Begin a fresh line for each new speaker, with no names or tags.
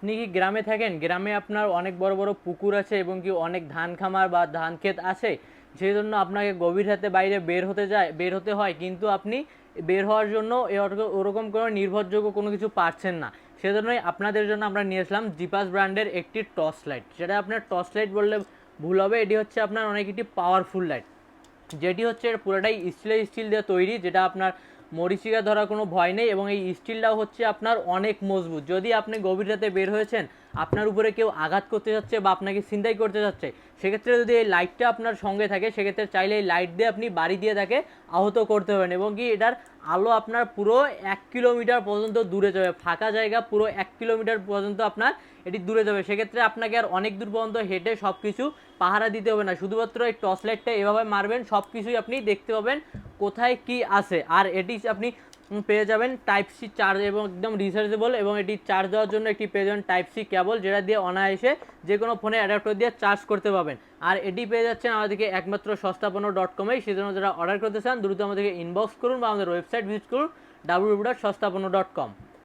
আপনি কি গ্রামে থাকেন? গ্রামে আপনার অনেক বড় বড় পুকুর আছে এবং কি অনেক ধান খামার বা ধান ক্ষেত আছে, সেই জন্য আপনাকে গভীর রাতে বাইরে বের হতে হয়, কিন্তু আপনি বের হওয়ার জন্য ওরকম কোনো নির্ভরযোগ্য কোনো কিছু পাচ্ছেন না। সেজন্যই আপনাদের জন্য আমরা নিয়ে আসলাম জিপাস ব্র্যান্ডের একটি টর্চ লাইট। যেটা আপনার টর্চ লাইট বললে ভুল হবে, এটি হচ্ছে আপনার অনেক একটি পাওয়ারফুল লাইট, যেটি হচ্ছে পুরোটাই স্টিল দিয়ে তৈরি, যেটা আপনার মরিচিকা ধরার কোনো ভয় নেই, এবং এই স্টিলটাও হচ্ছে আপনার অনেক মজবুত। যদি আপনি গভীর রাতে বের হয়েছেন, আপনার উপরে কেউ আঘাত করতে যাচ্ছে বা আপনাকে ছিনতাই করতে যাচ্ছে, সেক্ষেত্রে যদি এই লাইটটা আপনার সঙ্গে থাকে, সেক্ষেত্রে চাইলে এই লাইট দিয়ে আপনি বাড়ি দিয়ে তাকে আহত করতে পারেন, এবং কি এটার আলো আপনার পুরো 1 কিলোমিটার পর্যন্ত দূরে যাবে। ফাঁকা জায়গা পুরো 1 কিলোমিটার পর্যন্ত আপনার এটি দূরে যাবে। সেক্ষেত্রে আপনাকে আর অনেক দূর পর্যন্ত হেঁটে সব কিছু পাহারা দিতে হবে না, শুধুমাত্র এই টর্চ লাইটটা এভাবে মারবেন, সব কিছুই আপনি দেখতে পাবেন কোথায় কি আছে। আর এটি আপনি পেয়ে যাবেন টাইপ সি চার্জ, এবং একদম রিচার্জেবল, এবং এটি চার্জ দেওয়ার জন্য একটি পেয়ে যাবেন টাইপ সি কেবল, যেটা দিয়ে অনায়াসে যে কোনো ফোনে অ্যাডাপ্টার দিয়ে চার্জ করতে পারবেন। আর এটি পেয়ে যাচ্ছেন আমাদেরকে একমাত্র সস্তাপন্ন.com-এ। সেজন্য যারা অর্ডার করতে চান দ্রুত আমাদেরকে ইনবক্স করুন বা আমাদের ওয়েবসাইট ভিজিট করুন www.সস্তাপন্ন.com।